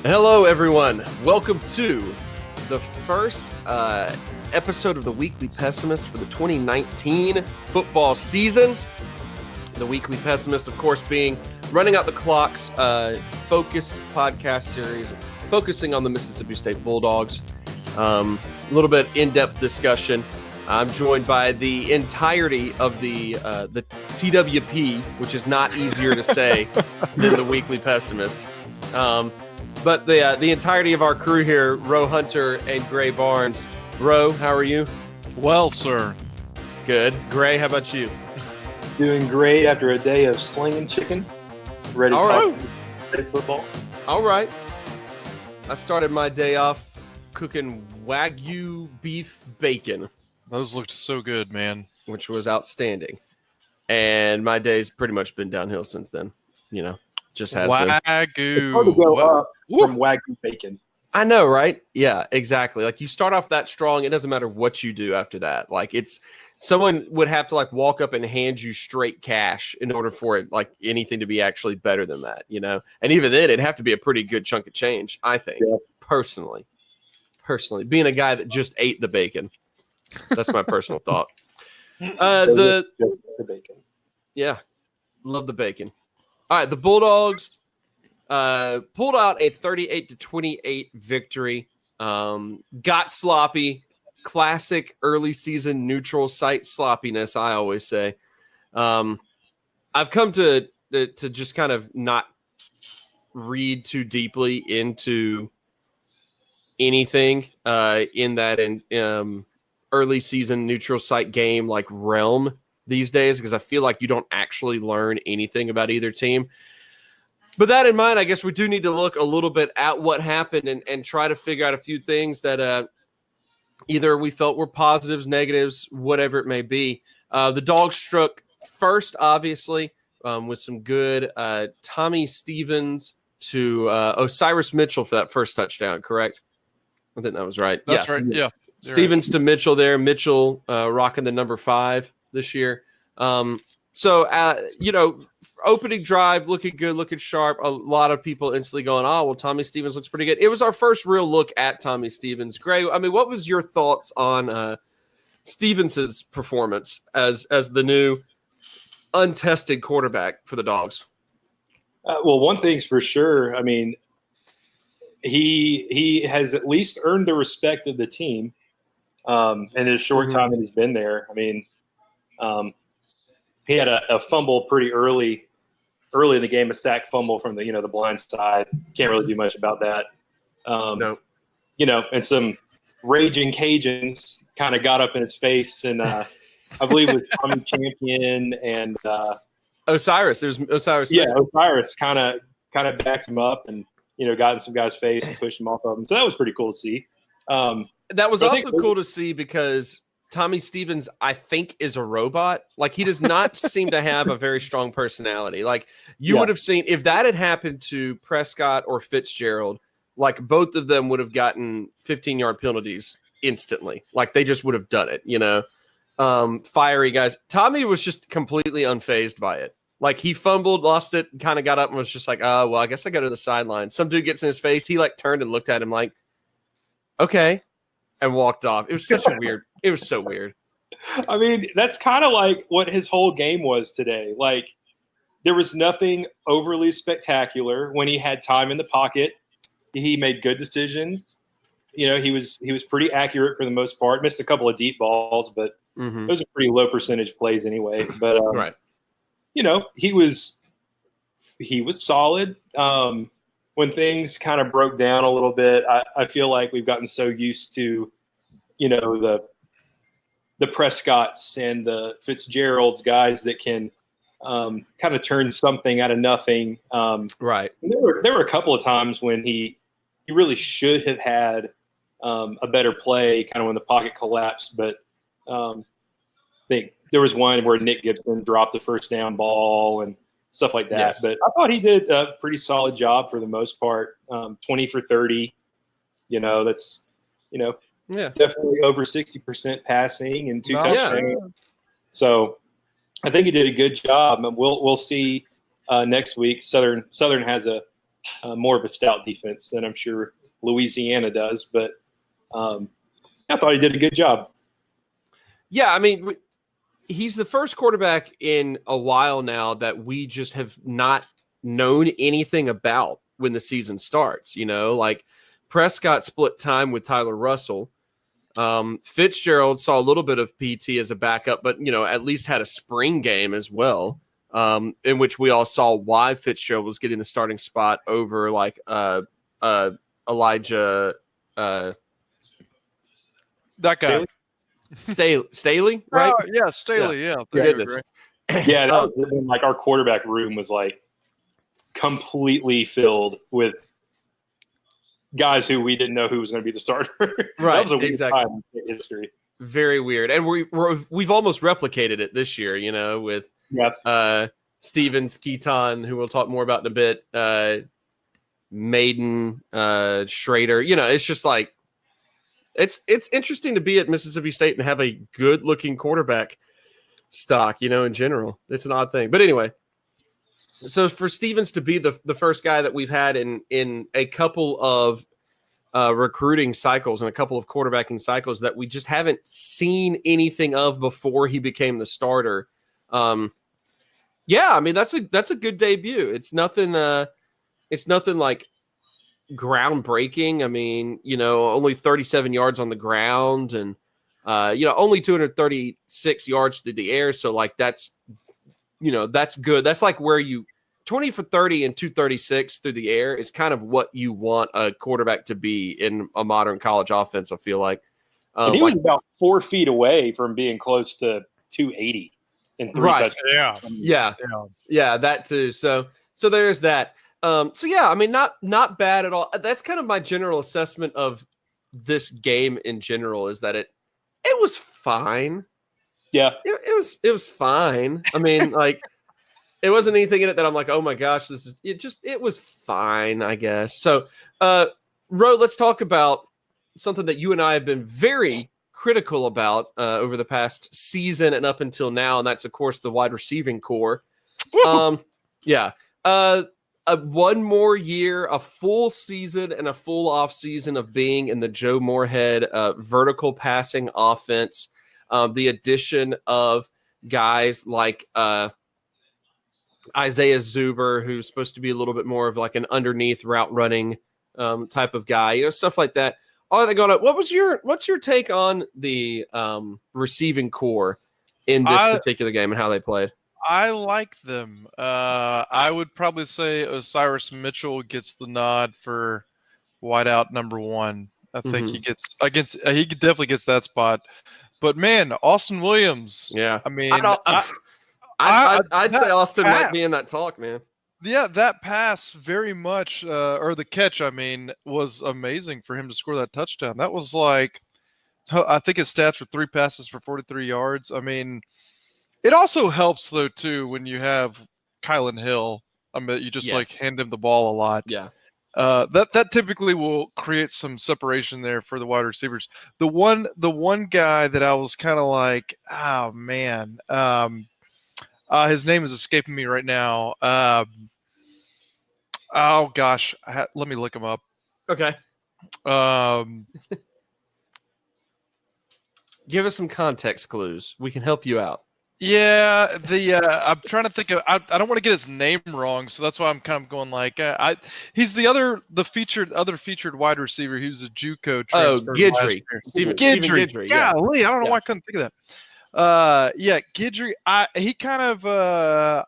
Hello, everyone. Welcome to the first episode of the Weekly Pessimist for the 2019 football season. The Weekly Pessimist, of course, being Running Out the Clock's focused podcast series focusing on the Mississippi State Bulldogs. A little bit in-depth discussion. I'm joined by the entirety of the TWP, which is not easier to say than the Weekly Pessimist. But the entirety of our crew here, Ro Hunter and Gray Barnes. Ro, how are you? Well, sir. Good. Gray, how about you? Doing great after a day of slinging chicken. Ready to talk football. All right. I started my day off cooking Wagyu beef bacon. Those looked so good, man. Which was outstanding. And my day's pretty much been downhill since then. You know, just has been. Wagyu. It's hard to go up from Wagyu bacon. I know, right? Yeah, exactly. Like you start off that strong, it doesn't matter what you do after that. Like someone would have to like walk up and hand you straight cash in order for it, like anything to be actually better than that, you know? And even then it'd have to be a pretty good chunk of change, I think, personally, being a guy that just ate the bacon. That's my personal thought. The bacon. Yeah, love the bacon. All right, the Bulldogs pulled out a 38-28 victory. Got sloppy, classic early season neutral site sloppiness. I always say. I've come to just kind of not read too deeply into anything in that early season neutral site game like realm these days, because I feel like you don't actually learn anything about either team. But that in mind, I guess we do need to look a little bit at what happened and try to figure out a few things that either we felt were positives, negatives, whatever it may be. The Dogs struck first, obviously, with some good Tommy Stevens to Osiris Mitchell for that first touchdown, correct? I think that was right. That's right, yeah. Stevens to Mitchell there. Mitchell rocking the number 5 this year. Opening drive, looking good, looking sharp. A lot of people instantly going, oh, well, Tommy Stevens looks pretty good. It was our first real look at Tommy Stevens. Gray, I mean, what was your thoughts on Stevens' performance as the new untested quarterback for the Dogs? Well, one thing's for sure. I mean, he has at least earned the respect of the team in his short time that he's been there. I mean, he had a fumble pretty early in the game, a sack fumble from the blind side. Can't really do much about that. No. And some raging Cajuns kind of got up in his face, and I believe it was Tommy Champion and Osiris. There's Osiris. Yeah, Osiris kind of backed him up and got in some guy's face and pushed him off of him. So that was pretty cool to see. That was also cool to see because Tommy Stevens, I think, is a robot. Like, he does not seem to have a very strong personality. Like, you would have seen, if that had happened to Prescott or Fitzgerald, like, both of them would have gotten 15-yard penalties instantly. Like, they just would have done it, fiery guys. Tommy was just completely unfazed by it. Like, he fumbled, lost it, kind of got up and was just like, oh, well, I guess I go to the sideline. Some dude gets in his face. He, like, turned and looked at him like, okay, and walked off. It was such a weird – it was so weird. I mean, that's kind of like what his whole game was today. Like, there was nothing overly spectacular when he had time in the pocket. He made good decisions. He was pretty accurate for the most part. Missed a couple of deep balls, but those are pretty low percentage plays anyway. But right. He was solid. When things kind of broke down a little bit, I feel like we've gotten so used to, the Prescotts and the Fitzgeralds, guys that can kind of turn something out of nothing. Right. There were a couple of times when he really should have had a better play, kind of when the pocket collapsed. But I think there was one where Nick Gibson dropped the first down ball and stuff like that. Yes. But I thought he did a pretty solid job for the most part. 20 for 30. That's definitely over 60% passing and 2 touchdowns. Yeah. So I think he did a good job, and we'll see next week. Southern has a more of a stout defense than I'm sure Louisiana does. But I thought he did a good job. Yeah, I mean, he's the first quarterback in a while now that we just have not known anything about when the season starts. Like Prescott split time with Tyler Russell. Fitzgerald saw a little bit of PT as a backup, but at least had a spring game as well, in which we all saw why Fitzgerald was getting the starting spot over like Elijah That guy. Staley, right? Oh, yeah, Staley. Yeah. Thank you, Goodness. Greg. Yeah, that was when, like, our quarterback room was like completely filled with guys who we didn't know who was going to be the starter. Right, That was a weird exactly. time in history. Very weird, and we've almost replicated it this year. With Stevens, Keaton, who we'll talk more about in a bit. Maiden, Schrader. It's just like it's interesting to be at Mississippi State and have a good-looking quarterback stock. In general, it's an odd thing, but anyway. So for Stevens to be the first guy that we've had in a couple of recruiting cycles and a couple of quarterbacking cycles that we just haven't seen anything of before he became the starter. Yeah, I mean that's a good debut. It's nothing like groundbreaking. I mean, only 37 yards on the ground and only 236 yards through the air. So like that's good. That's like where 20 for 30 and 236 through the air is kind of what you want a quarterback to be in a modern college offense, I feel like. And he was about 4 feet away from being close to 280 in 3 touchdowns. Yeah, that too. So there's that. So yeah, I mean, not bad at all. That's kind of my general assessment of this game in general, is that it was fine. Yeah, it was fine. I mean, like, it wasn't anything in it that I'm like, oh my gosh, it was fine, I guess. So, Ro, let's talk about something that you and I have been very critical about over the past season and up until now, and that's of course the wide receiving core. One more year, a full season and a full off season of being in the Joe Moorhead vertical passing offense. The addition of guys like Isaiah Zuber, who's supposed to be a little bit more of like an underneath route running type of guy, stuff like that. All that going on. What's your take on the receiving core in this particular game and how they played? I like them. I would probably say Osiris Mitchell gets the nod for wideout number 1. I think he definitely gets that spot. But man, Austin Williams. Yeah, I mean, I'd say Austin might be in that talk, man. Yeah, that pass very much, or the catch, I mean, was amazing for him to score that touchdown. That was like, I think his stats were 3 passes for 43 yards. I mean, it also helps though too when you have Kylan Hill. I mean, you just like hand him the ball a lot. Yeah. That typically will create some separation there for the wide receivers. The one guy that I was kind of like, oh man, his name is escaping me right now. Oh gosh, let me look him up. Okay. Give us some context clues. We can help you out. Yeah, I'm trying to think of. I don't want to get his name wrong, so that's why I'm kind of going like. He's the featured wide receiver. He was a JUCO transfer. Oh, Guidry. Stephen Guidry. Yeah, Lee. I don't know why I couldn't think of that. Guidry. He kind of.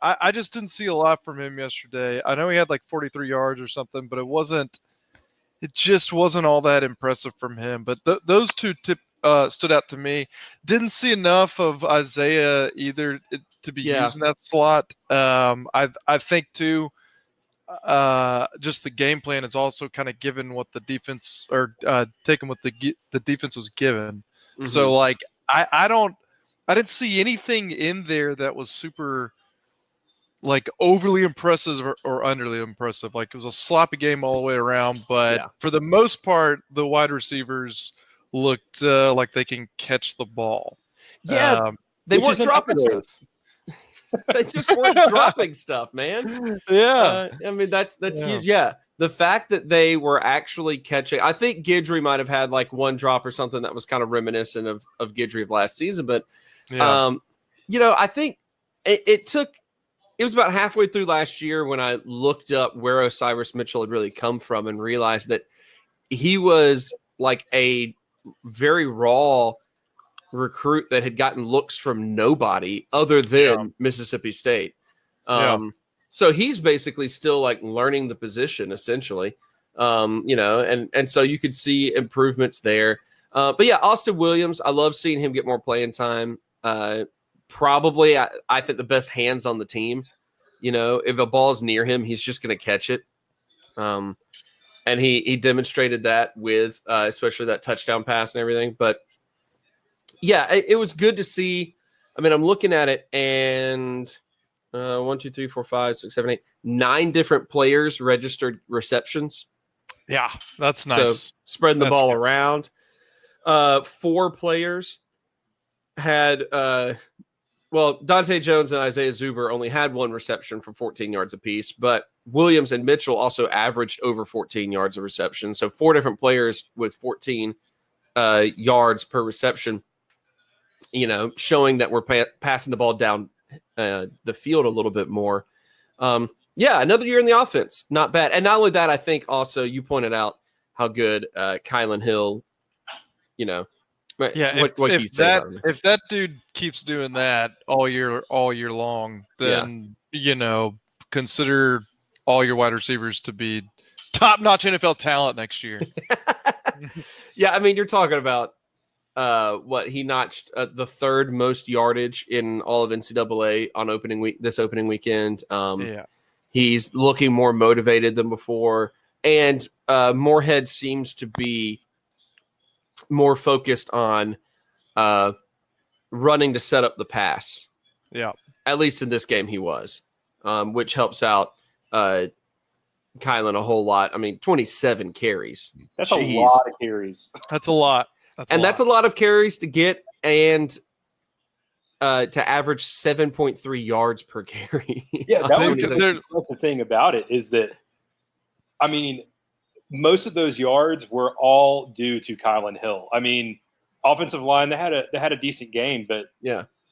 I just didn't see a lot from him yesterday. I know he had like 43 yards or something, but it just wasn't all that impressive from him. But those two stood out to me. Didn't see enough of Isaiah either to be using that slot. I think too. Just the game plan is also kind of given what the defense or taking what the defense was given. Mm-hmm. So like I didn't see anything in there that was super like overly impressive or underly impressive. Like it was a sloppy game all the way around, but for the most part, the wide receivers looked like they can catch the ball. Yeah, they weren't dropping stuff. They just weren't dropping stuff, man. Yeah, I mean that's huge. Yeah, the fact that they were actually catching, I think Guidry might have had like one drop or something that was kind of reminiscent of Guidry of last season. But, I think it was about halfway through last year when I looked up where Osiris Mitchell had really come from and realized that he was like a very raw recruit that had gotten looks from nobody other than Mississippi State. So he's basically still like learning the position essentially, and so you could see improvements there. But yeah, Austin Williams, I love seeing him get more playing time. Probably, I think the best hands on the team. If a ball's near him, he's just going to catch it. And he demonstrated that with especially that touchdown pass and everything. But yeah, it was good to see. I mean, I'm looking at it and 1, 2, 3, 4, 5, 6, 7, 8, 9 different players registered receptions. Yeah, that's nice. So spreading the ball good. around. 4 players had Dante Jones and Isaiah Zuber only had 1 reception for 14 yards apiece, but Williams and Mitchell also averaged over 14 yards of reception. So 4 different players with 14 yards per reception, showing that we're passing the ball down the field a little bit more. Another year in the offense, not bad. And not only that, I think also you pointed out how good Kylan Hill, if that dude keeps doing that all year long, then consider all your wide receivers to be top-notch NFL talent next year. Yeah, I mean, you're talking about he notched the 3rd most yardage in all of NCAA on this opening weekend. He's looking more motivated than before, and Moorhead seems to be more focused on running to set up the pass. Yeah, at least in this game he was, which helps out Kylan a whole lot. I mean, 27 carries. That's a lot of carries. That's a lot. That's a lot of carries to get and to average 7.3 yards per carry. Yeah, that's the thing about it is that, I mean, most of those yards were all due to Kylan Hill. I mean, offensive line, they had a decent game, but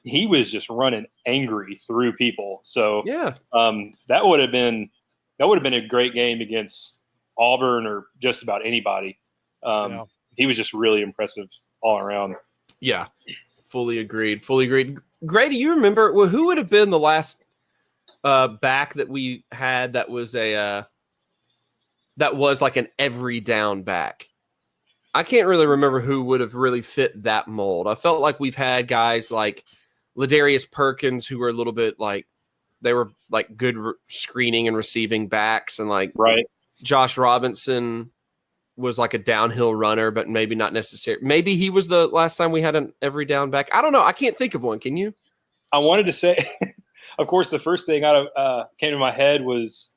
he was just running angry through people. So that would have been a great game against Auburn or just about anybody. He was just really impressive all around. Yeah, fully agreed. Gray, do you remember who would have been the last back that we had that was like an every down back? I can't really remember who would have really fit that mold. I felt like we've had guys like Ladarius Perkins who were a little bit like they were like good screening and receiving backs, and like Josh Robinson was like a downhill runner, but maybe not necessarily. Maybe he was the last time we had an every down back. I don't know. I can't think of one. Can you? I wanted to say, of course, the first thing came to my head was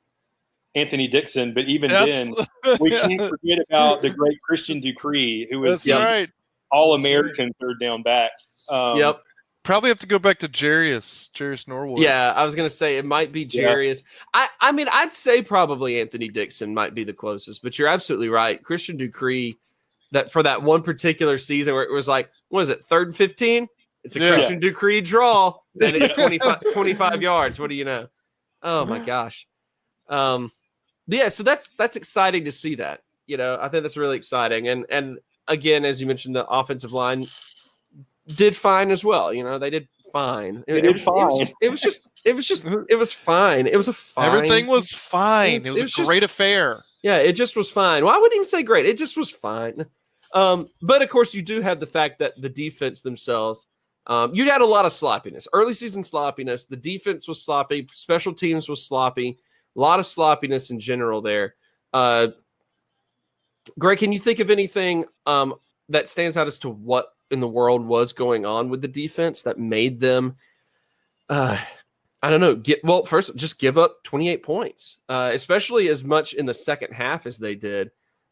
Anthony Dixon, but even then, we can't forget about the great Christian Dupree, who was All-American third down back. Probably have to go back to Jarius Norwood. Yeah, I was going to say it might be Jarius. I mean, I'd say probably Anthony Dixon might be the closest, but you're absolutely right. Christian Dupree, that for that one particular season where it was like, what is it, 3rd and 15? It's a Christian Dupree draw, and it's 25 yards. What do you know? Oh, my gosh. So that's exciting to see that. I think that's really exciting. And again, as you mentioned, the offensive line did fine as well. They did fine. It was fine. It was a fine. Everything was fine. It was a great affair. Yeah, it just was fine. Well, I wouldn't even say great. It just was fine. But of course, you do have the fact that the defense themselves, you had a lot of sloppiness. Early season sloppiness. The defense was sloppy. Special teams was sloppy. A lot of sloppiness in general there. Greg, can you think of anything that stands out as to what in the world was going on with the defense that made them, I don't know, first just give up 28 points, especially as much in the second half as they did.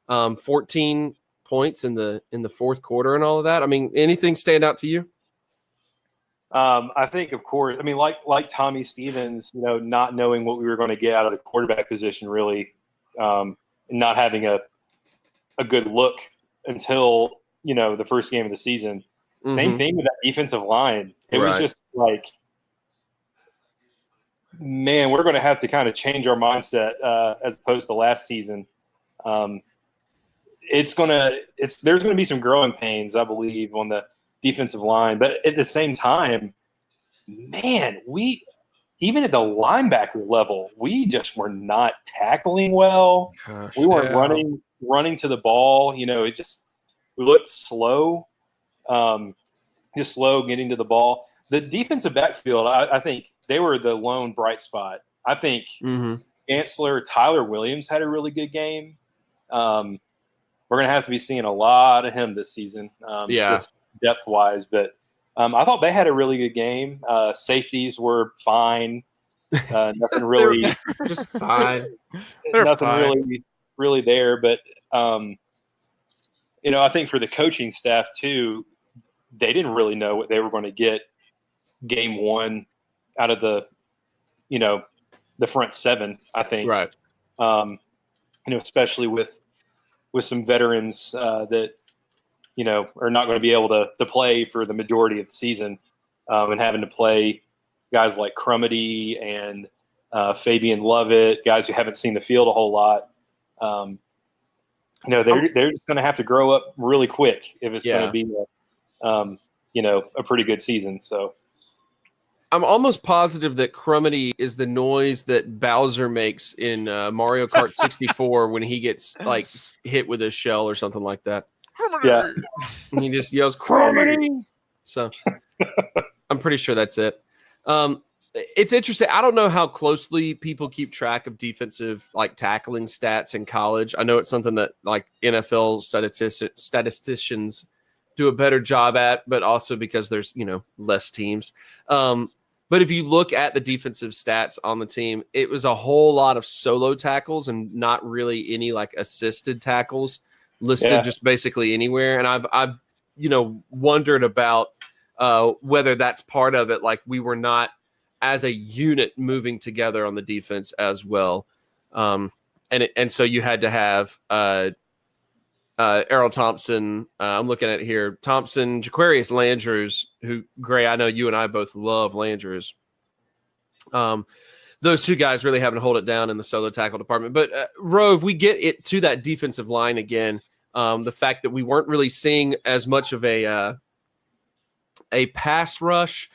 14 points in the fourth quarter and all of that. I mean, anything stand out to you? I think, of course, I mean, like Tommy Stevens, not knowing what we were going to get out of the quarterback position really not having a good look until, the first game of the season. Same Mhm. thing with that defensive line. It was Right. just like, man, we're going to have to kind of change our mindset as opposed to last season. There's going to be some growing pains, I believe, on the defensive line. But at the same time, man, even at the linebacker level, we just were not tackling well. Gosh. We weren't Yeah. running to the ball. We looked slow, just slow getting to the ball. The defensive backfield, I think they were the lone bright spot. I think Mhm. Chancellor Tyler Williams had a really good game. We're going to have to be seeing a lot of him this season, Yeah. just depth-wise. But I thought they had a really good game. Safeties were fine. Nothing really, Just fine. They're nothing fine. really there. But I think for the coaching staff too, they didn't really know what they were going to get game one out of the front seven. I think, Right. Especially with some veterans that are not going to be able to play for the majority of the season, and having to play guys like Crumedy and Fabian Lovett, guys who haven't seen the field a whole lot. They're just going to have to grow up really quick if it's going to be a pretty good season. So I'm almost positive that Crumedy is the noise that Bowser makes in Mario Kart 64 when he gets like hit with a shell or something like that. Yeah. And he just yells Crumedy. So I'm pretty sure that's it. It's interesting. I don't know how closely people keep track of defensive like tackling stats in college. I know it's something that like NFL statisticians do a better job at, but also because there's less teams. But if you look at the defensive stats on the team, it was a whole lot of solo tackles and not really any like assisted tackles listed just basically anywhere. And I've wondered about whether that's part of it. Like we were not as a unit moving together on the defense as well. And so you had to have Errol Thompson. I'm looking at here. Thompson, Jaquarius Landrews, who, Gray, I know you and I both love Landrews. Those two guys really having to hold it down in the solo tackle department. But Rove, we get it to that defensive line again. The fact that we weren't really seeing as much of a pass rush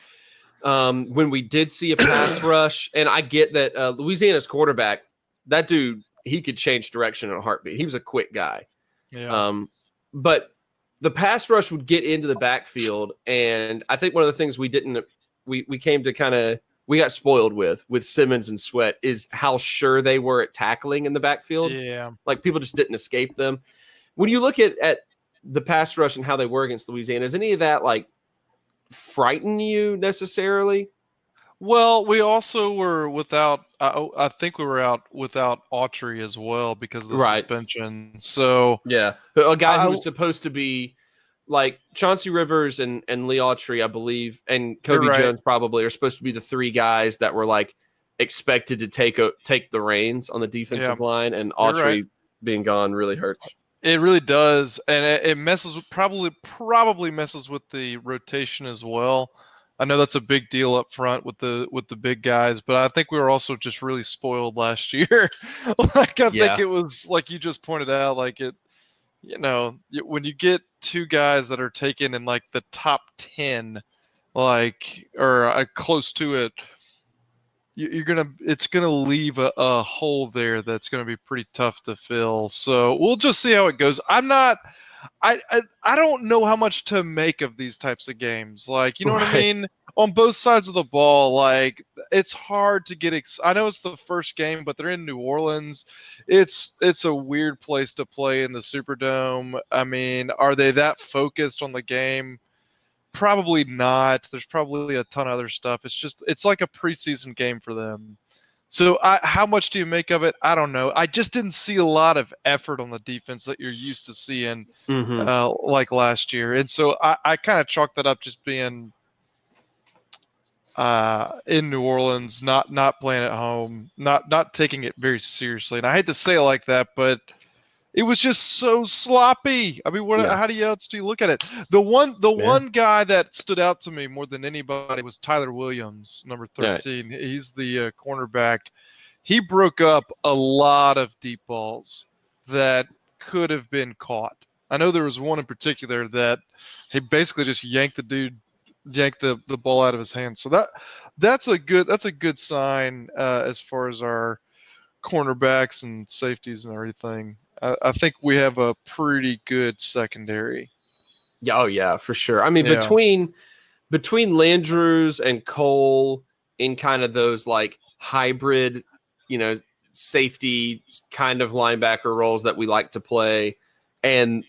when we did see a pass rush. And I get that Louisiana's quarterback, that dude, he could change direction in a heartbeat. He was a quick guy. Yeah. But the pass rush would get into the backfield, and I think one of the things we got spoiled with Simmons and Sweat is how sure they were at tackling in the backfield. Yeah. Like people just didn't escape them. When you look at the pass rush and how they were against Louisiana, does any of that like frighten you necessarily? Well, we also were without. I think we were out without Autry as well because of the suspension. So yeah, a guy who was supposed to be like Chauncey Rivers and Lee Autry, I believe, and Kobe Jones probably are supposed to be the three guys that were like expected to take the reins on the defensive line, and Autry being gone really hurts. It really does, and it messes with probably messes with the rotation as well. I know that's a big deal up front with the big guys, but I think we were also just really spoiled last year. Like I think it was like you just pointed out, like it, when you get two guys that are taken in like the top 10, like or close to it, it's gonna leave a hole there that's gonna be pretty tough to fill. So we'll just see how it goes. I don't know how much to make of these types of games. Like, you know what I mean? On both sides of the ball, like it's hard to get. I know it's the first game, but they're in New Orleans. It's a weird place to play in the Superdome. I mean, are they that focused on the game? Probably not. There's probably a ton of other stuff. It's like a preseason game for them. So how much do you make of it? I don't know. I just didn't see a lot of effort on the defense that you're used to seeing like last year. And so I kind of chalked that up just being in New Orleans, not playing at home, not taking it very seriously. And I hate to say it like that, but It was just so sloppy. I mean, Yeah. how else do you look at it? The one guy that stood out to me more than anybody was Tyler Williams, number 13. Right. He's the cornerback. He broke up a lot of deep balls that could have been caught. I know there was one in particular that he basically just yanked the ball out of his hand. So that's a good sign as far as our cornerbacks and safeties and everything. I think we have a pretty good secondary. Yeah, oh yeah, for sure. I mean, between Landrews and Cole in kind of those like hybrid, safety kind of linebacker roles that we like to play, and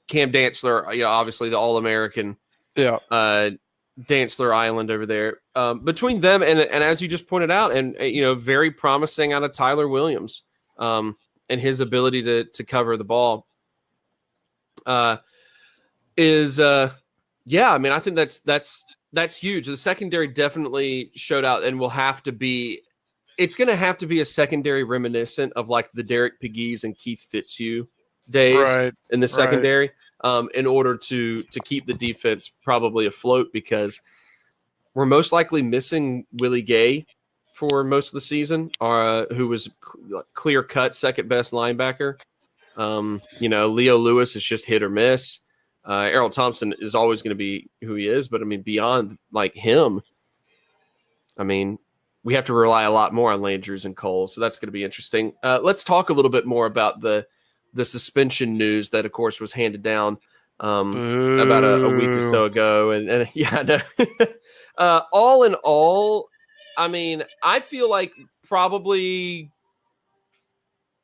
Cam Dantzler, obviously the All-American, Dantzler Island over there. Between them and as you just pointed out, and very promising out of Tyler Williams, and his ability to cover the ball, I mean, I think that's huge. The secondary definitely showed out, and will have to be. It's going to have to be a secondary reminiscent of like the Derek Pegues and Keith Fitzhugh days in the secondary, in order to keep the defense probably afloat, because we're most likely missing Willie Gay for most of the season, who was clear cut second best linebacker. Leo Lewis is just hit or miss. Errol Thompson is always going to be who he is, but I mean, beyond like him, I mean, we have to rely a lot more on Landrews and Cole, so that's going to be interesting. Let's talk a little bit more about the suspension news that, of course, was handed down about a week or so ago, and yeah, no. All in all, I mean, I feel like probably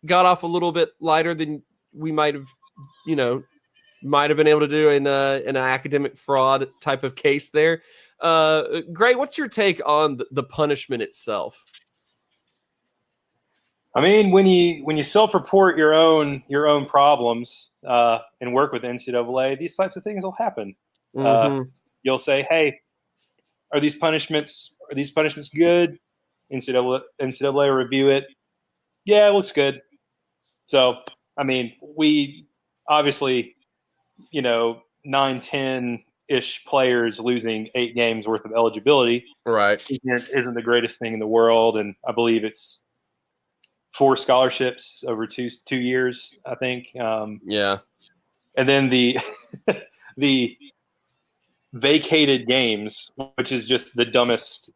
got off a little bit lighter than we might have been able to do in an academic fraud type of case there. Gray, what's your take on the punishment itself? I mean, when you self-report your own problems and work with NCAA, these types of things will happen. Mm-hmm. You'll say, "Hey, are these punishments good?" NCAA review it. Yeah, it looks good. So, I mean, we obviously, 9, 10-ish players losing 8 games worth of eligibility, right, isn't the greatest thing in the world. And I believe it's 4 scholarships over 2 years, I think. Yeah. And then the the vacated games, which is just the dumbest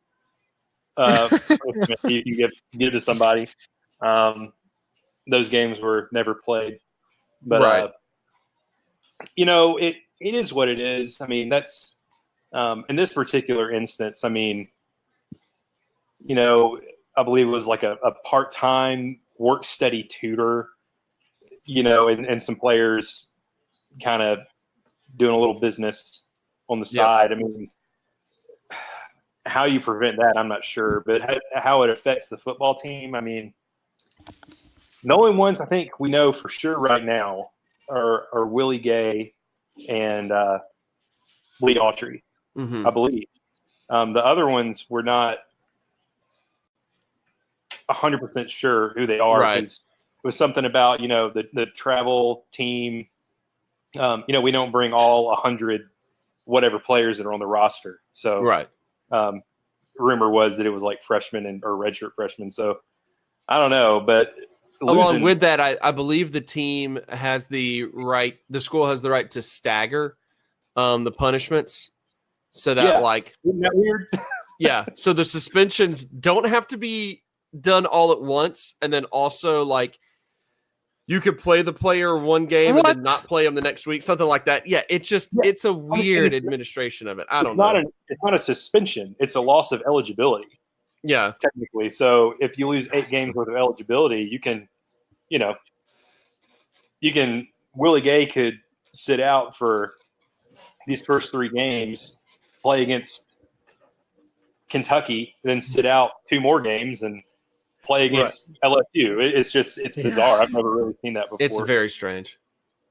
you can give to somebody. Those games were never played, but right. It is what it is. I mean, that's in this particular instance. I mean, I believe it was like a part-time work study tutor, and some players kind of doing a little business on the side. I mean, how you prevent that, I'm not sure, but how it affects the football team, I mean, the only ones I think we know for sure right now are Willie Gay and Lee Autry, I believe. The other ones we're not 100% sure who they are, because it was something about the travel team. We don't bring all 100 whatever players that are on the roster. So rumor was that it was like freshmen or redshirt freshmen. So I don't know, but along with that, I believe the team has the school has the right to stagger the punishments, so that isn't that weird? Yeah, so the suspensions don't have to be done all at once, and then also you could play the player one game and then not play him the next week, something like that. Yeah, it's a weird administration of it. I don't know. It's not a suspension; it's a loss of eligibility. Yeah, technically. So if you lose 8 games worth of eligibility, you can Willie Gay could sit out for these first 3 games, play against Kentucky, then sit out 2 more games and play against LSU. It's bizarre. I've never really seen that before. It's very strange.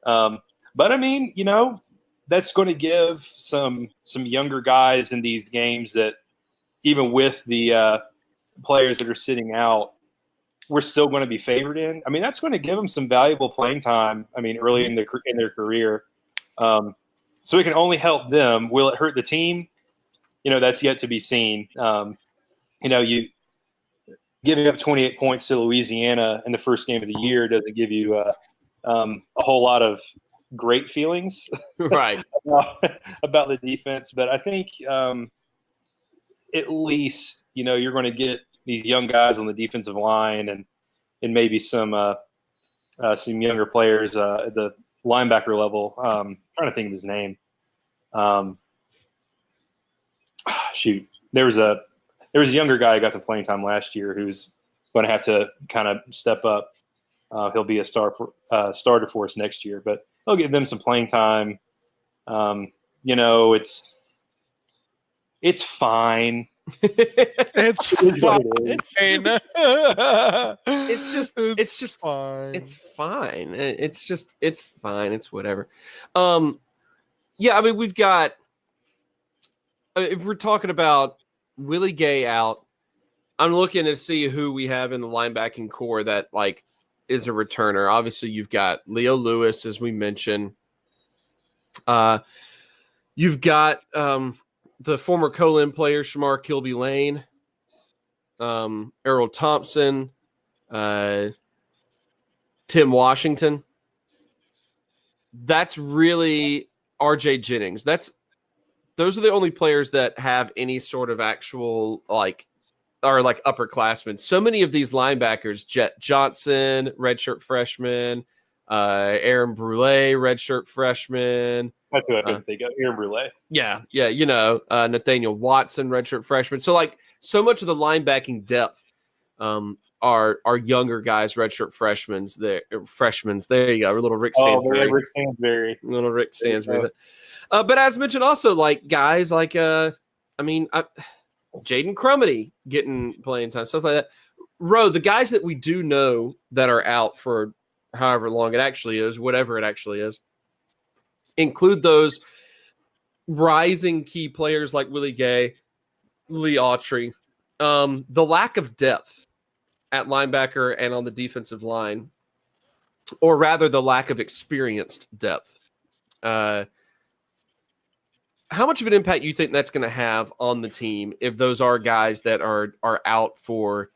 But I mean, that's going to give some younger guys in these games that, even with the players that are sitting out, we're still going to be favored in, I mean, that's going to give them some valuable playing time. I mean, early in their career. So it can only help them. Will it hurt the team? That's yet to be seen. You giving up 28 points to Louisiana in the first game of the year doesn't give you a whole lot of great feelings right about the defense. But I think at least, you're going to get these young guys on the defensive line and maybe some younger players at the linebacker level. Trying to think of his name. Shoot, there was a younger guy who got some playing time last year who's going to have to kind of step up. He'll be a starter for us next year, but they'll give them some playing time. It's fine. It's fine. It's just fine. It's fine. It's fine. It's whatever. Yeah, I mean, we've got, if we're talking about Willie Gay out, I'm looking to see who we have in the linebacking core that is a returner. Obviously, you've got Leo Lewis, as we mentioned. You've got the former Colin player, Shamar Kilby-Lane, Errol Thompson, Tim Washington. That's really RJ Jennings. Those are the only players that have any sort of actual upperclassmen. So many of these linebackers, Jet Johnson, redshirt freshman, Aaron Brule, redshirt freshman. That's what I didn't think of. Aaron Brule. Yeah. Nathaniel Watson, redshirt freshman. So so much of the linebacking depth are younger guys, redshirt freshmen. There you go. Little Rick Stansbury. Rick Stansbury. Little Rick Stansbury. But as mentioned, also guys Jaden Crumity getting playing time, stuff like that. The guys that we do know that are out for however long it actually is, whatever it actually is, include those rising key players like Willie Gay, Lee Autry. The lack of depth at linebacker and on the defensive line, or rather the lack of experienced depth. How much of an impact do you think that's going to have on the team if those are guys that are out for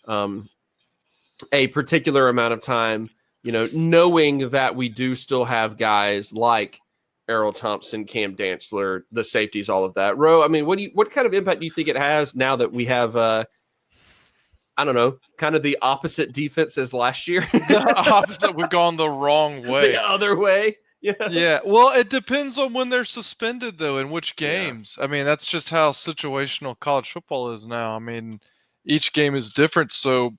a particular amount of time, knowing that we do still have guys like Errol Thompson, Cam Dantzler, the safeties, all of that. Ro, I mean, what kind of impact do you think it has now that we have, kind of the opposite defense as last year? The opposite. We've gone the wrong way. The other way. Yeah. Well, it depends on when they're suspended, though, in which games. Yeah. I mean, that's just how situational college football is now. I mean, each game is different. So,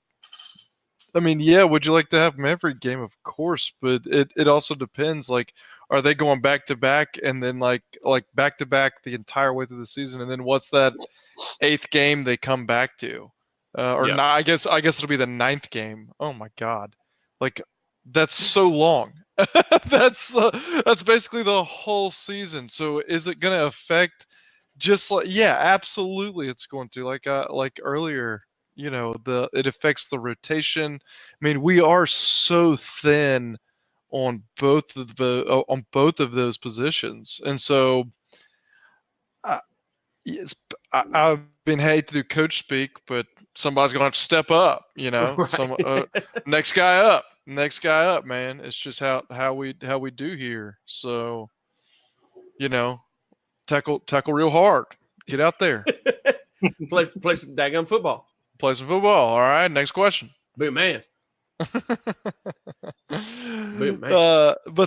I mean, yeah, would you like to have them every game? Of course. But it also depends. Are they going back to back and then like back to back the entire way through the season? And then what's that 8th game they come back to? Not, I guess it'll be the 9th game. Oh my God. That's so long. That's basically the whole season. So is it going to affect absolutely it's going to, like earlier, it affects the rotation. I mean, we are so thin on both of those positions. And so I've been hate to do coach speak, but somebody's going to have to step up, right. Next guy up, man. It's just how we do here. So, tackle real hard. Get out there. play some daggone football. Play some football. All right. Next question. Boom, man. But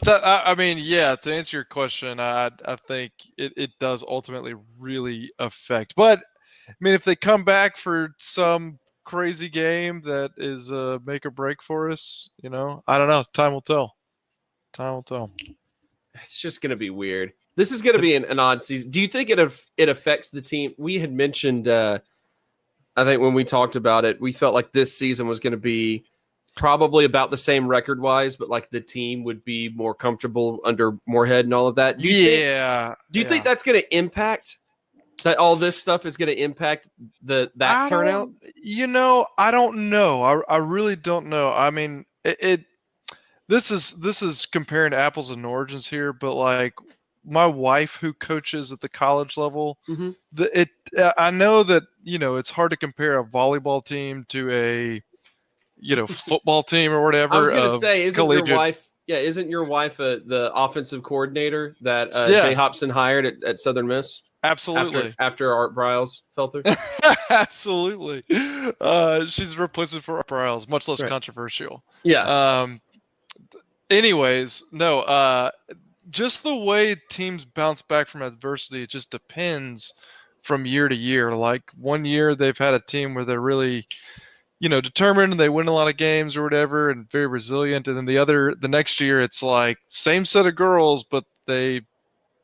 that, I mean, yeah, to answer your question, I think it does ultimately really affect. But I mean, if they come back for some crazy game that is make or break for us, I don't know. Time will tell. It's just going to be weird. This is going to be an odd season. Do you think it affects the team? We had mentioned, I think when we talked about it, we felt like this season was going to be probably about the same record-wise, but the team would be more comfortable under Moorhead and all of that. Do you think that's going to impact that all this stuff is going to impact that turnout? I don't know. I really don't know. I mean, this is comparing apples and oranges here, but like my wife who coaches at the college level, Mhm. I know that it's hard to compare a volleyball team to a football team or whatever. I was going to say, isn't your collegiate. wife? Yeah, isn't your wife the offensive coordinator that Yeah. Jay Hobson hired at Southern Miss? Absolutely. After Art Briles fell through. Absolutely. She's a replacement for Art Briles, much less Right. controversial. Yeah. Anyways, no. Just the way teams bounce back from adversity, it just depends from year to year. Like one year they've had a team where they're really, determined and they win a lot of games or whatever and very resilient. And then the next year it's like same set of girls, but they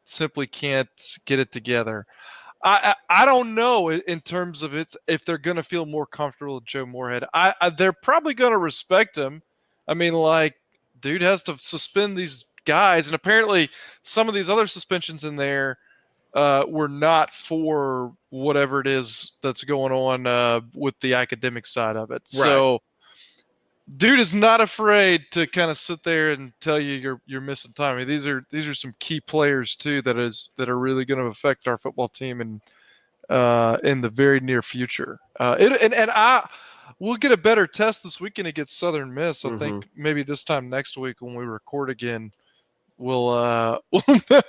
simply can't get it together. I don't know in terms of if they're going to feel more comfortable with Joe Moorhead. They're probably going to respect him. I mean, like, dude has to suspend these guys, and apparently some of these other suspensions in there were not for whatever it is that's going on with the academic side of it. Right. So, dude is not afraid to kind of sit there and tell you you're missing time. I mean, these are some key players too that are really going to affect our football team in the very near future. We'll get a better test this weekend against Southern Miss. I think maybe this time next week when we record again, we'll know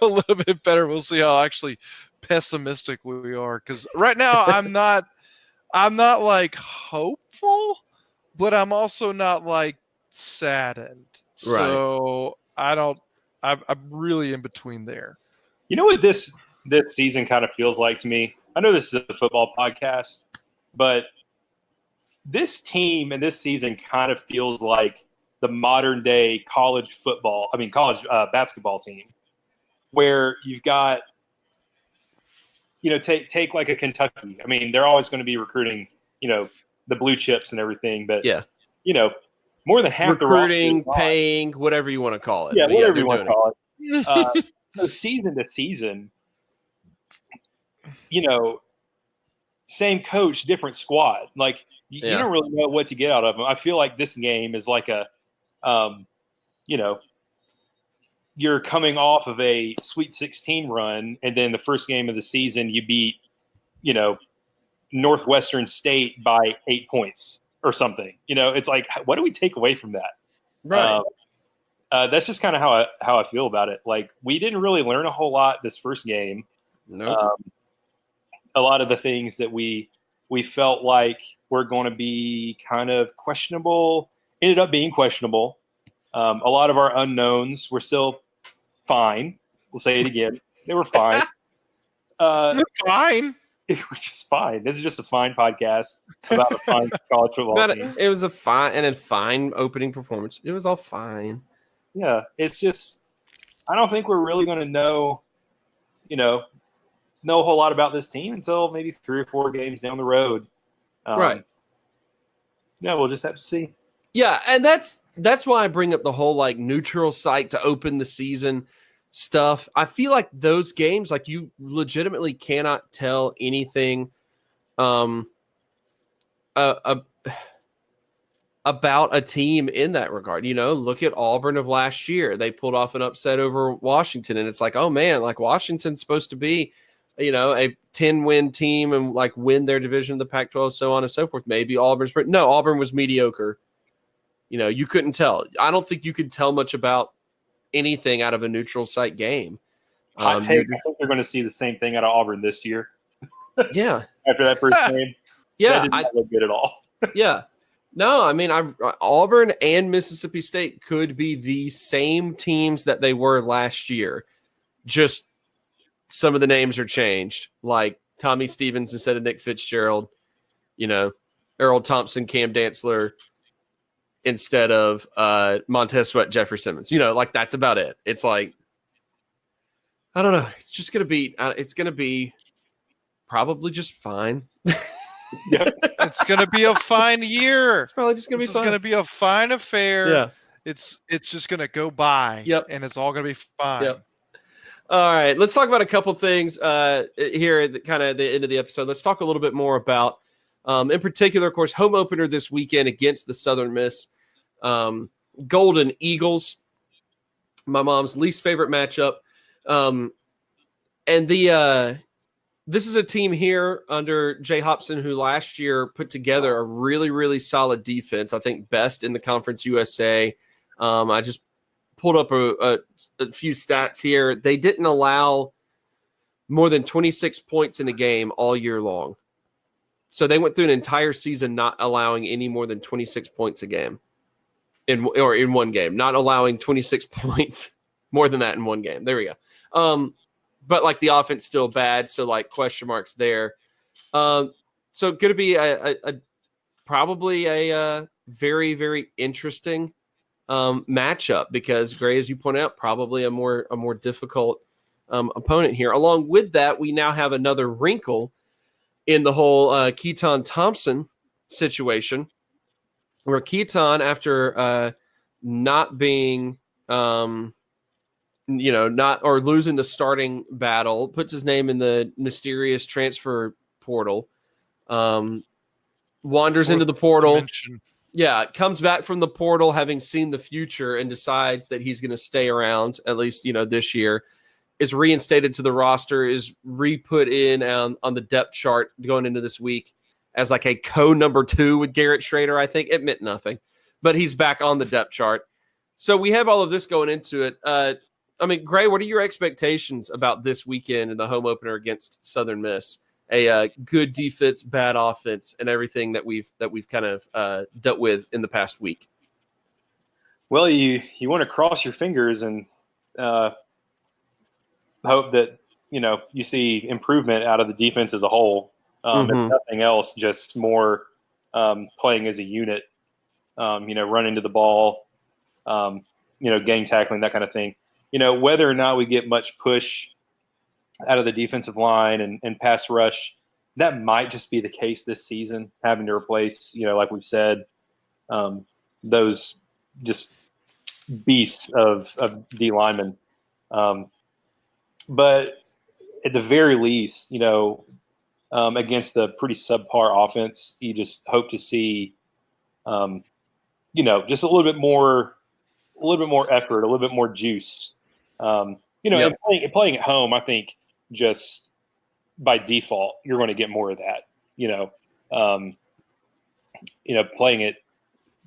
a little bit better. We'll see how actually pessimistic we are. Because right now I'm not like hopeful, but I'm also not like saddened. So I'm really in between there. You know what this season kind of feels like to me? I know this is a football podcast, but this team and this season kind of feels like the modern day college basketball team, where you've got, take like a Kentucky. I mean, they're always going to be recruiting, the blue chips and everything, but more than half recruiting, the paying, whatever you want to call it. Yeah, whatever you want to call it. So season to season, same coach, different squad. Like you don't really know what to get out of them. I feel like this game is like a, you're coming off of a Sweet 16 run, and then the first game of the season you beat, Northwestern State by 8 points or something. It's like, what do we take away from that? Right. That's just kind of how I feel about it. Like, we didn't really learn a whole lot this first game. No. A lot of the things that we felt like were going to be kind of questionable ended up being questionable. A lot of our unknowns were still fine. We'll say it again. They were fine. They're fine. It was just fine. This is just a fine podcast about a fine college football team. It was a fine opening performance. It was all fine. Yeah, it's just, I don't think we're really going to know a whole lot about this team until maybe 3 or 4 games down the road. Right. Yeah, we'll just have to see. Yeah, and that's why I bring up the whole like neutral site to open the season stuff. I feel like those games, like, you legitimately cannot tell anything about a team in that regard. Look at Auburn of last year. They pulled off an upset over Washington, and it's like, oh man, like Washington's supposed to be, a 10-win team and like win their division of the Pac-12, so on and so forth. Maybe Auburn was mediocre. You couldn't tell. I don't think you could tell much about anything out of a neutral site game. Hot take, I think they're going to see the same thing out of Auburn this year. Yeah. After that first game. Yeah. That did not look good at all. Yeah. No, I mean, Auburn and Mississippi State could be the same teams that they were last year. Just some of the names are changed, like Tommy Stevens instead of Nick Fitzgerald, Earl Thompson, Cam Dantzler instead of Montez Sweat, Jeffrey Simmons. Like, that's about it. It's like, I don't know. It's just going to be probably just fine. Yep. It's going to be a fine year. It's probably just going to be fine. It's going to be a fine affair. Yeah. It's just going to go by. Yep. And it's all going to be fine. Yep. All right, let's talk about a couple things here at kind of the end of the episode. Let's talk a little bit more about, in particular, of course, home opener this weekend against the Southern Miss Golden Eagles. My mom's least favorite matchup, and this is a team here under Jay Hopson who last year put together a really, really solid defense. I think best in the Conference USA. I just pulled up a few stats here. They didn't allow more than 26 points in a game all year long. So they went through an entire season not allowing any more than 26 points a game in one game, not allowing 26 points more than that in one game. There we go. But like the offense still bad. So like question marks there. So going to be probably a very, very interesting matchup because Gray, as you point out, probably a more difficult opponent here. Along with that, we now have another wrinkle in the whole Keaton Thompson situation, where Keaton, after not being, not or losing the starting battle, puts his name in the mysterious transfer portal, wanders into the portal. Yeah, comes back from the portal having seen the future and decides that he's going to stay around, at least, this year, is reinstated to the roster, is re-put in on the depth chart going into this week as like a number 2 with Garrett Schrader, I think. It meant nothing, but he's back on the depth chart. So we have all of this going into it. Gray, what are your expectations about this weekend in the home opener against Southern Miss? A good defense, bad offense, and everything that we've kind of dealt with in the past week. Well, you want to cross your fingers and hope that you see improvement out of the defense as a whole. If nothing else, just more playing as a unit. Running to the ball, gang tackling, that kind of thing. Whether or not we get much push out of the defensive line and pass rush, that might just be the case this season, having to replace, like we've said, those just beasts of D linemen. But at the very least, against a pretty subpar offense, you just hope to see, just a little bit more effort, a little bit more juice. And playing at home, I think just by default, you're going to get more of that. Playing it,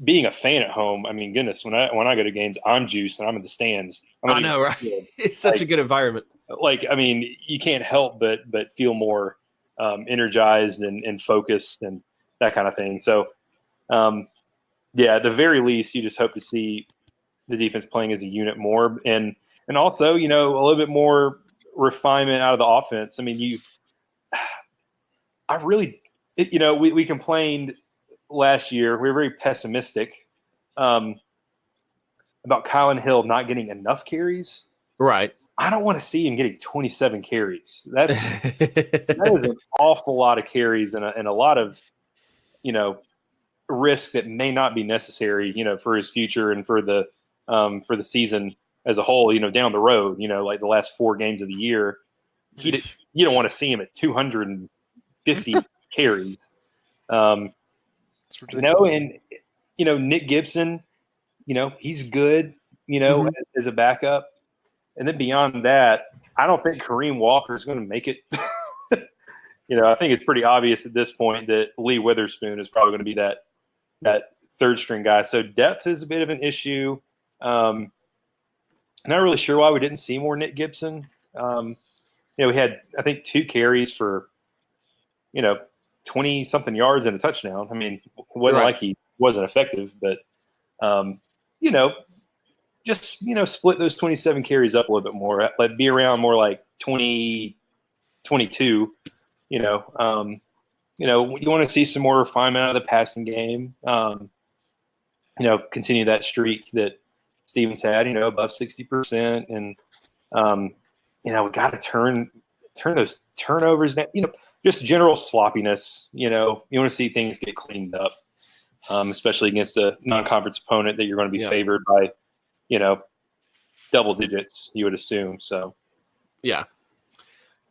being a fan at home. I mean, goodness, when I go to games, I'm juiced and I'm in the stands. I know, right? It's such a good environment. You can't help but feel more energized and focused and that kind of thing. So, at the very least, you just hope to see the defense playing as a unit more, and also, a little bit more refinement out of the offense. I mean, we complained last year. We were very pessimistic about Kylan Hill not getting enough carries. Right. I don't want to see him getting 27 carries. That is an awful lot of carries and a lot of, risk that may not be necessary, for his future and for the season as a whole, down the road, like the last 4 games of the year. You don't want to see him at 250 carries. And Nick Gibson, he's good, as a backup. And then beyond that, I don't think Kareem Walker is going to make it. I think it's pretty obvious at this point that Lee Witherspoon is probably going to be that third string guy. So depth is a bit of an issue. Not really sure why we didn't see more Nick Gibson. We had, I think, 2 carries for, 20-something yards and a touchdown. I mean, it wasn't like he wasn't effective, but, just, split those 27 carries up a little bit more. Like, be around more like 20, 22, you want to see some more refinement out of the passing game. Continue that streak that Stevens had, above 60%. And, we got to turn those turnovers down, just general sloppiness. You want to see things get cleaned up, especially against a non-conference opponent that you're going to be favored by, double digits, you would assume. So, Yeah.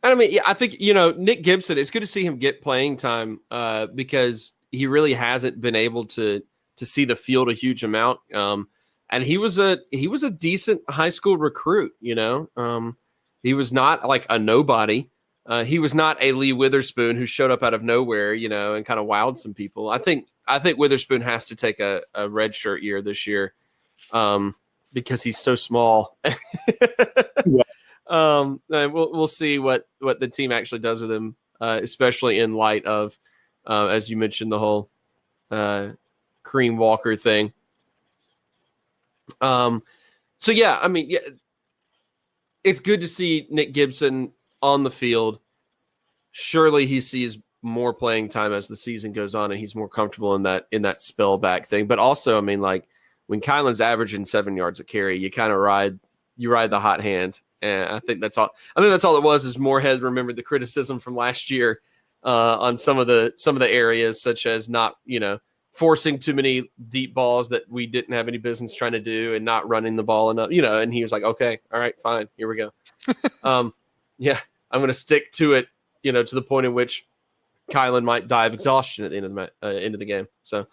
And I mean, yeah, I think, Nick Gibson, it's good to see him get playing time because he really hasn't been able to see the field a huge amount. And he was a decent high school recruit, he was not like a nobody. He was not a Lee Witherspoon who showed up out of nowhere, and kind of wowed some people. I think Witherspoon has to take a red shirt year this year because he's so small. Yeah. And we'll see what the team actually does with him, especially in light of, as you mentioned, the whole Kareem Walker thing. So yeah, I mean, yeah, it's good to see Nick Gibson on the field. Surely he sees more playing time as the season goes on, and he's more comfortable in that spell back thing. But also, I mean, like when Kylan's averaging 7 yards a carry, you kind of ride the hot hand. And I think that's all. I think that's all it was. Is Moorhead remembered the criticism from last year on some of the areas, such as not forcing too many deep balls that we didn't have any business trying to do, and not running the ball enough. And he was like, "Okay, all right, fine, here we go." Yeah, I'm going to stick to it. To the point in which Kylan might die of exhaustion at the end of the game. So,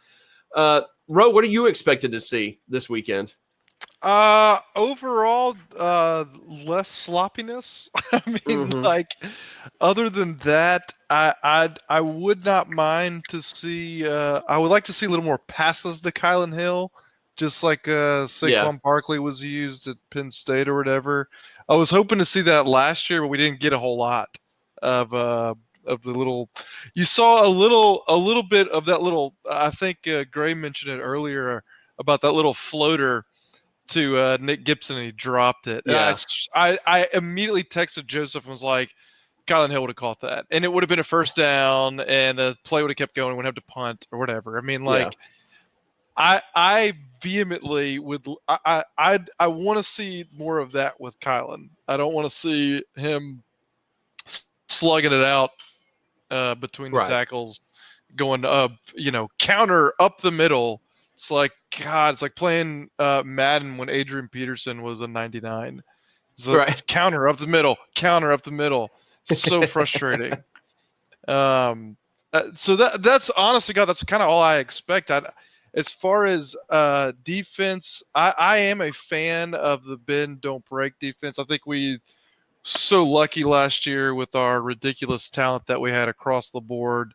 Ro, what are you expected to see this weekend? Overall, less sloppiness. I mean, like, other than that, I would not mind to see. I would like to see a little more passes to Kylan Hill, just like Saquon Barkley was used at Penn State or whatever. I was hoping to see that last year, but we didn't get a whole lot of the little. You saw a little bit of that little. I think Gray mentioned it earlier about that little floater to Nick Gibson, and he dropped it. Yeah. I immediately texted Joseph and was like, Kylan Hill would have caught that, and it would have been a first down, and the play would have kept going. Wouldn't have to punt or whatever. I mean, like, I vehemently would. I want to see more of that with Kylan. I don't want to see him slugging it out between the tackles, going up, counter up the middle. It's like, God, it's like playing Madden when Adrian Peterson was a 99. It's like counter up the middle. It's so frustrating. So that's honestly, God, that's kind of all I expect. As far as defense, I am a fan of the bend, don't break defense. I think we so lucky last year with our ridiculous talent that we had across the board.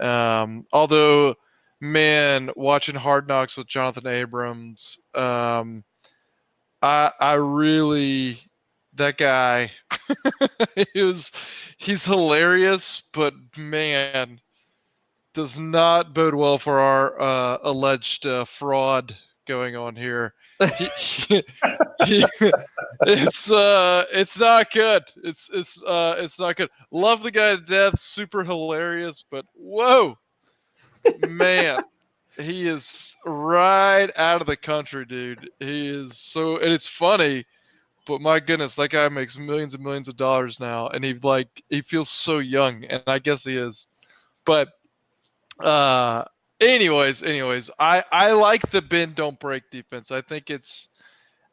Although, man, watching Hard Knocks with Jonathan Abrams, I really, that guy, he's hilarious, but man, does not bode well for our alleged fraud going on here. It's not good. It's not good. Love the guy to death, super hilarious, but whoa, man, he is right out of the country, dude. He is so, and it's funny, but my goodness, that guy makes millions and millions of dollars now, and he feels so young, and I guess he is. But anyways, I like the bend don't break defense. I think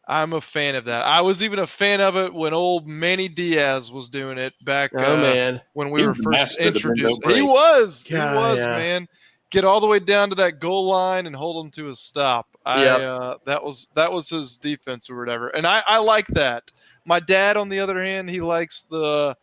I'm a fan of that. I was even a fan of it when old Manny Diaz was doing it back when we were first introduced. He was, man. Get all the way down to that goal line and hold him to a stop. That was his defense or whatever. And I like that. My dad, on the other hand, he likes the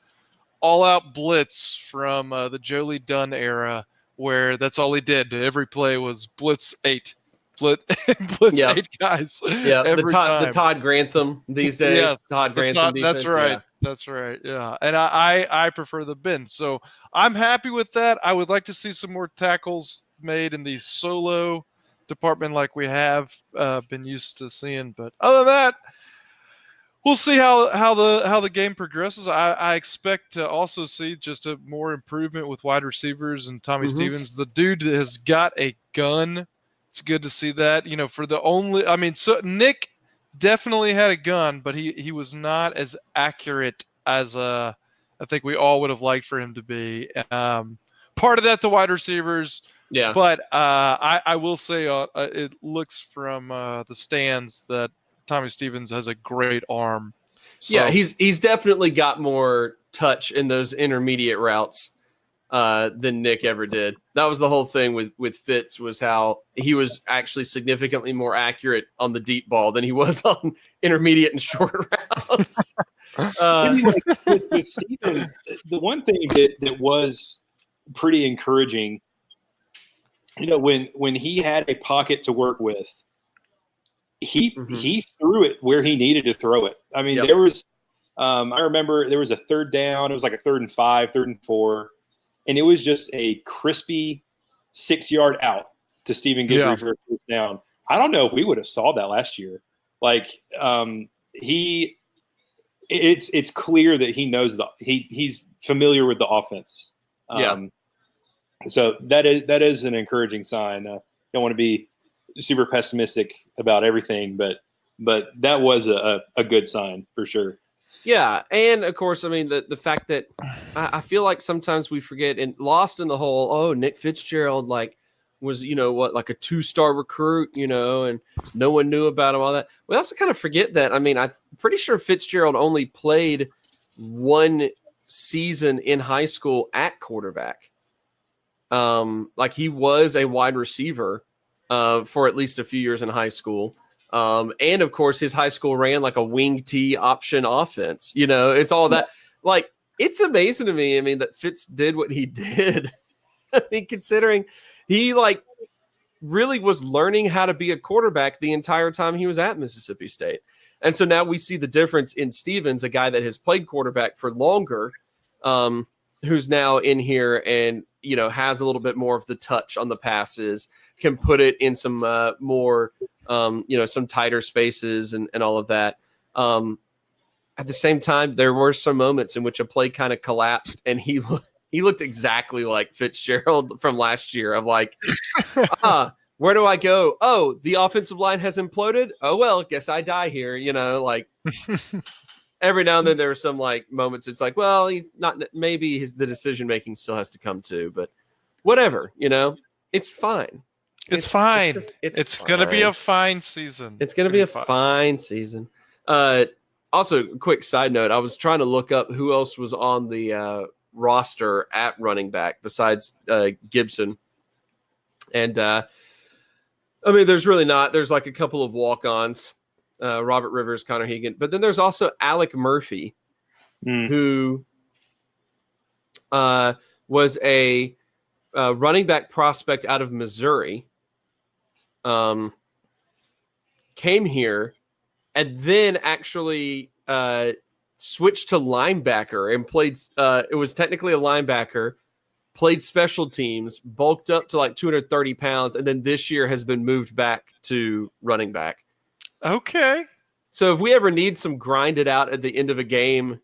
all-out blitz from the Jolie Dunn era, where that's all he did. Every play was blitz 8. Blitz 8 guys. Yeah, the Todd Grantham these days. Yes, Todd Grantham defense. That's right. Yeah. That's right. Yeah, and I prefer the bend. So I'm happy with that. I would like to see some more tackles made in the solo department like we have been used to seeing. But other than that, we'll see how the game progresses. I expect to also see just a more improvement with wide receivers and Tommy Stevens. The dude has got a gun. It's good to see that. So Nick definitely had a gun, but he was not as accurate as I think we all would have liked for him to be. Part of that, the wide receivers. Yeah. But I will say it looks from the stands that Tommy Stevens has a great arm. So, Yeah, he's definitely got more touch in those intermediate routes than Nick ever did. That was the whole thing with Fitz, was how he was actually significantly more accurate on the deep ball than he was on intermediate and short routes. Maybe like with Stevens, the one thing that was pretty encouraging, when he had a pocket to work with, he threw it where he needed to throw it. I mean, there was I remember there was a third down. It was like a 3rd and 5, 3rd and 4, and it was just a crispy 6-yard out to Stephen Guidry for a first down. I don't know if we would have saw that last year. Like it's clear that he knows he's familiar with the offense. So that is an encouraging sign. Don't want to be super pessimistic about everything, but that was a good sign for sure. Yeah, and of course, I mean the fact that I feel like sometimes we forget and lost in the whole Nick Fitzgerald was like a 2-star recruit, and no one knew about him, all that. We also kind of forget that. I mean, I'm pretty sure Fitzgerald only played 1 season in high school at quarterback. Like he was a wide receiver for at least a few years in high school. And of course his high school ran like a wing T option offense. It's all that. Like, it's amazing to me. I mean, that Fitz did what he did. I mean, considering he really was learning how to be a quarterback the entire time he was at Mississippi State. And so now we see the difference in Stevens, a guy that has played quarterback for longer, who's now in here and, has a little bit more of the touch on the passes, can put it in some more, some tighter spaces and all of that. At the same time, there were some moments in which a play kind of collapsed and he looked exactly like Fitzgerald from last year of like, where do I go? Oh, the offensive line has imploded. Oh, well, guess I die here. Every now and then there are some moments. It's like, well, he's not, maybe the decision-making still has to come too, but whatever, it's fine. It's fine. It's fine. going to be a fine season. It's going to be a fine season. Also, quick side note, I was trying to look up who else was on the roster at running back besides Gibson. And, I mean, there's really not. There's like a couple of walk-ons, Robert Rivers, Connor Hegan. But then there's also Alec Murphy, who was a running back prospect out of Missouri, came here, and then actually switched to linebacker and played. It was technically a linebacker, played special teams, bulked up to like 230 pounds, and then this year has been moved back to running back. Okay. So if we ever need some grinded out at the end of a game,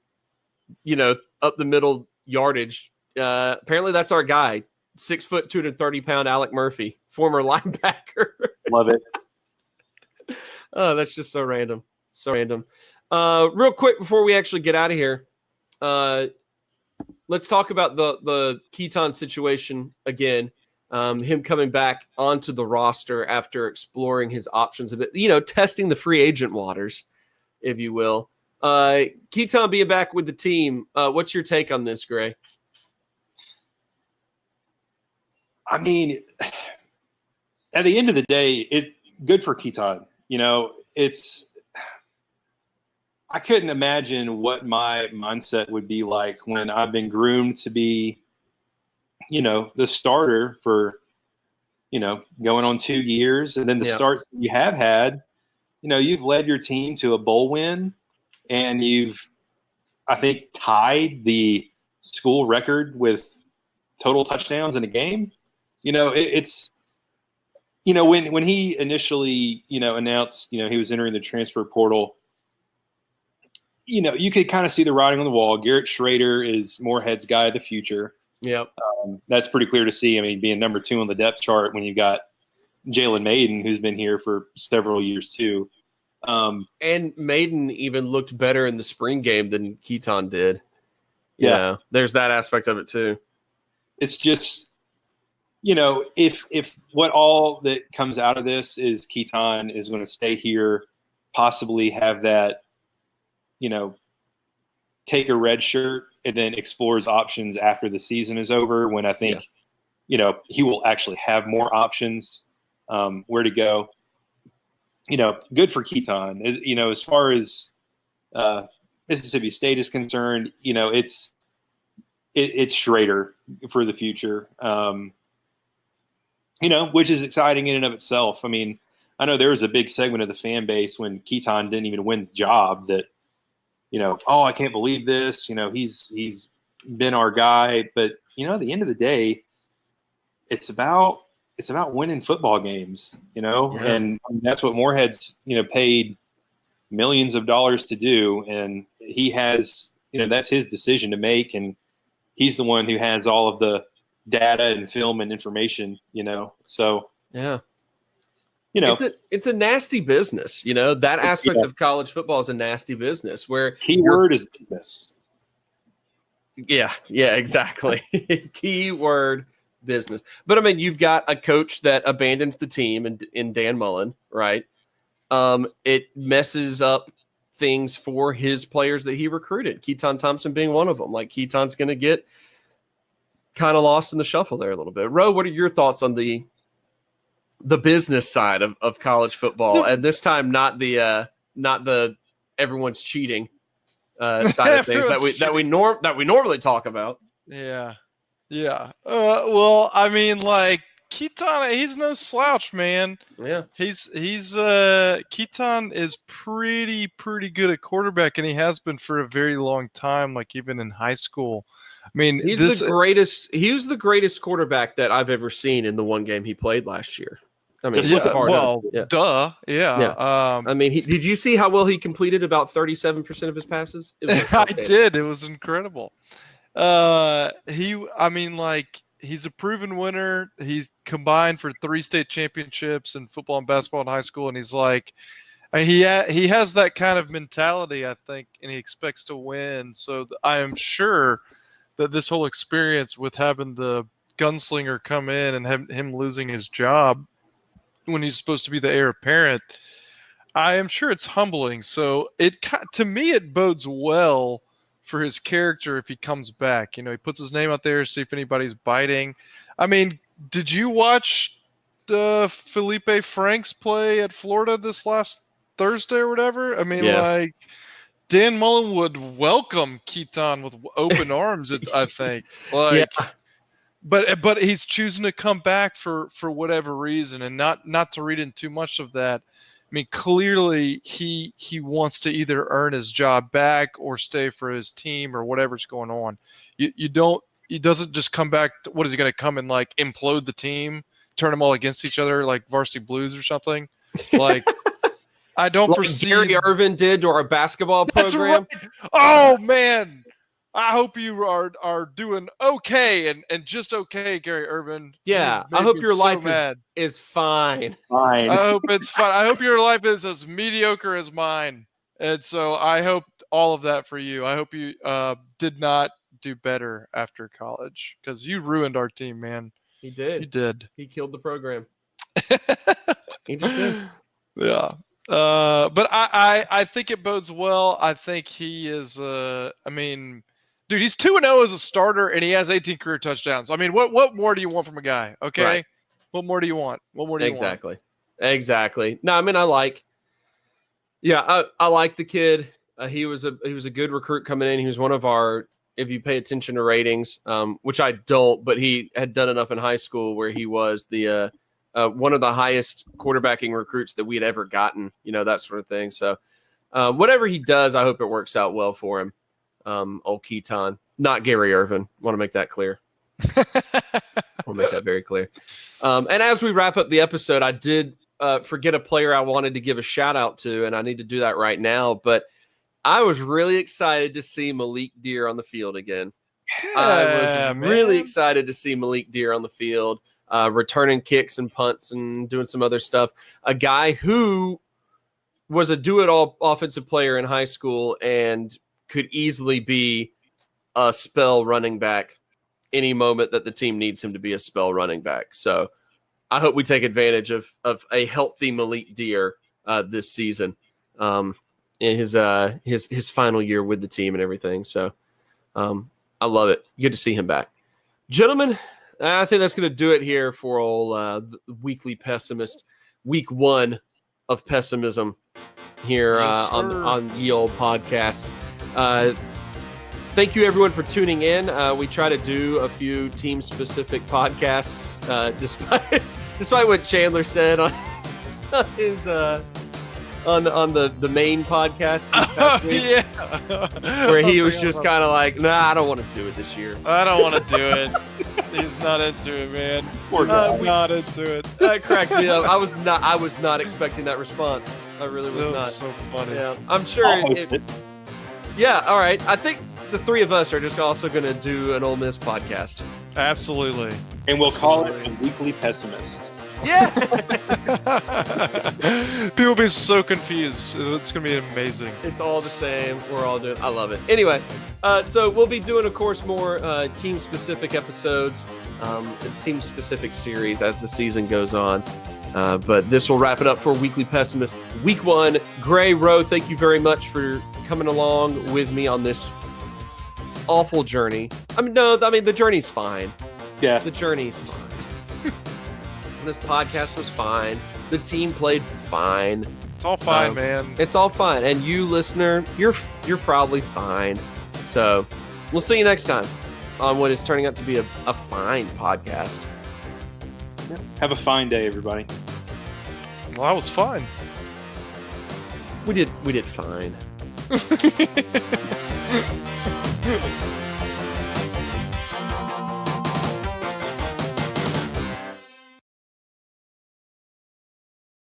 up the middle yardage, apparently that's our guy. 6 foot, 230 pound Alec Murphy, former linebacker. Love it. Oh, that's just so random. So random. Real quick before we actually get out of here, let's talk about the Keaton situation again. Him coming back onto the roster after exploring his options a bit, testing the free agent waters, if you will. Keaton being back with the team. What's your take on this, Gray? I mean, at the end of the day, it's good for Keaton. I couldn't imagine what my mindset would be like when I've been groomed to be, the starter for, going on 2 years. And then the starts that you have had, you've led your team to a bowl win, and you've, I think, tied the school record with total touchdowns in a game. It's, when he initially, announced, he was entering the transfer portal, you could kind of see the writing on the wall. Garrett Schrader is Moorhead's guy of the future. Yep. That's pretty clear to see. I mean, being number 2 on the depth chart when you've got Jalen Maiden, who's been here for several years too. And Maiden even looked better in the spring game than Keaton did. There's that aspect of it too. It's just, if what all that comes out of this is Keaton is going to stay here, possibly have that, take a red shirt and then explores options after the season is over, when I think, he will actually have more options where to go. Good for Keaton. As far as Mississippi State is concerned, it's Schrader for the future, which is exciting in and of itself. I mean, I know there was a big segment of the fan base when Keaton didn't even win the job that, oh, I can't believe this. He's been our guy. But, at the end of the day, it's about winning football games, and that's what Moorhead's, paid millions of dollars to do. And he has, that's his decision to make. And he's the one who has all of the data and film and information, so yeah. It's a nasty business, that aspect of college football is a nasty business where keyword is business. Yeah, exactly. Keyword business. But I mean, you've got a coach that abandons the team in Dan Mullen, right? It messes up things for his players that he recruited. Keaton Thompson being one of them. Like, Keaton's going to get kind of lost in the shuffle there a little bit. Ro, what are your thoughts on the business side of college football, and this time not the everyone's cheating side of things that we normally talk about? Yeah. Well, I mean, like, Keaton, he's no slouch, man. Yeah. He's Keaton is pretty good at quarterback, and he has been for a very long time, like even in high school. I mean, he was the greatest quarterback that I've ever seen in the one game he played last year. I mean, duh. Yeah. I mean, did you see how well he completed about 37% of his passes? I did. It was incredible. He's a proven winner. He's combined for 3 state championships in football and basketball in high school, and he's like, he has that kind of mentality, I think, and he expects to win. So I am sure that this whole experience with having the gunslinger come in and him losing his job when he's supposed to be the heir apparent, I am sure it's humbling. So to me, it bodes well for his character if he comes back. He puts his name out there, see if anybody's biting. I mean, did you watch Felipe Franks play at Florida this last Thursday or whatever? I mean, like, Dan Mullen would welcome Keaton with open arms, I think. Like, but he's choosing to come back for whatever reason, and not to read in too much of that. I mean, clearly he wants to either earn his job back or stay for his team or whatever's going on. He doesn't just come back. What is he going to come and like implode the team, turn them all against each other like Varsity Blues or something? Like, I don't foresee Gary Irvin did to our basketball program. That's right. Oh man, I hope you are doing okay and just okay, Gary Irvin. Yeah, I hope your life is fine. I hope it's fine. I hope your life is as mediocre as mine. And so I hope all of that for you. I hope you did not do better after college, because you ruined our team, man. He did. You did. He killed the program. He just did. Yeah. But I think it bodes well. I think he is. I mean, dude, he's 2-0 as a starter, and he has 18 career touchdowns. I mean, what more do you want from a guy? Okay, right. What more do you want? What more do you want? Exactly. No, I mean, I like the kid. He was a good recruit coming in. He was one of our, if you pay attention to ratings, which I don't, but he had done enough in high school where he was the one of the highest quarterbacking recruits that we had ever gotten, that sort of thing. So whatever he does, I hope it works out well for him. Old Keaton, not Gary Irvin. Want to make that clear. We'll make that very clear. And as we wrap up the episode, I did forget a player I wanted to give a shout out to, and I need to do that right now. But I was really excited to see Malik Deer on the field again. I was really excited to see Malik Deer on the field, returning kicks and punts and doing some other stuff. A guy who was a do-it-all offensive player in high school and could easily be a spell running back any moment that the team needs him to be a spell running back. So I hope we take advantage of a healthy Malik Deer this season. in his final year with the team and everything. So I love it. Good to see him back. Gentlemen, I think that's going to do it here for old Weekly Pessimist, week 1 of pessimism here Yes, on Ye Old Podcast. Thank you, everyone, for tuning in. We try to do a few team-specific podcasts, despite what Chandler said on his on the main podcast this past week, where he was just kind of like, "Nah, I don't want to do it this year. I don't want to do it." He's not into it, man. He's not into it. That cracked me up. I was not expecting that response. I really was That not. was so funny. Yeah, I'm sure. Yeah, all right. I think the 3 of us are just also going to do an Ole Miss podcast. Absolutely. And we'll call it a Weekly Pessimist. Yeah. People will be so confused. It's going to be amazing. It's all the same. We're all doing. I love it. Anyway, so we'll be doing, of course, more team-specific episodes, team-specific series as the season goes on. But this will wrap it up for Weekly Pessimist Week 1. Gray Rowe, thank you very much for coming along with me on this awful journey. The journey's fine. Yeah. The journey's fine. This podcast was fine. The team played fine. It's all fine, man. It's all fine. And you, listener, you're probably fine. So we'll see you next time on what is turning out to be a fine podcast. Have a fine day, everybody. Well, that was fun. We did fine.